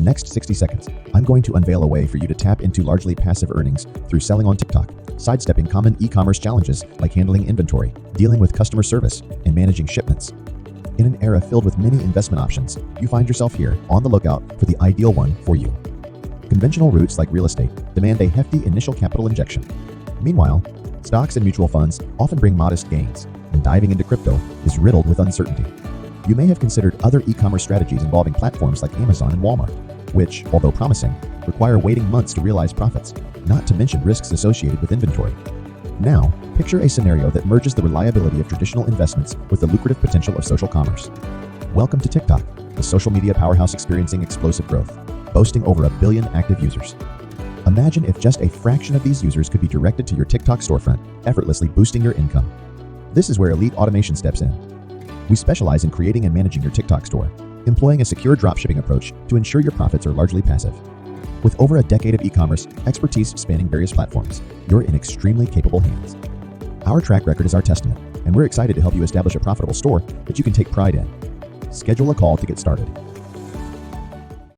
next 60 seconds, I'm going to unveil a way for you to tap into largely passive earnings through selling on TikTok, sidestepping common e-commerce challenges like handling inventory, dealing with customer service, and managing shipments. In an era filled with many investment options, you find yourself here on the lookout for the ideal one for you. Conventional routes like real estate demand a hefty initial capital injection. Meanwhile, stocks and mutual funds often bring modest gains, and diving into crypto is riddled with uncertainty. You may have considered other e-commerce strategies involving platforms like Amazon and Walmart, which, although promising, require waiting months to realize profits, not to mention risks associated with inventory. Now, picture a scenario that merges the reliability of traditional investments with the lucrative potential of social commerce. Welcome to TikTok, the social media powerhouse experiencing explosive growth, boasting over 1 billion active users. Imagine if just a fraction of these users could be directed to your TikTok storefront, effortlessly boosting your income. This is where Elite Automation steps in. We specialize in creating and managing your TikTok store, employing a secure dropshipping approach to ensure your profits are largely passive. With over a decade of e-commerce expertise spanning various platforms, you're in extremely capable hands. Our track record is our testament, and we're excited to help you establish a profitable store that you can take pride in. Schedule a call to get started.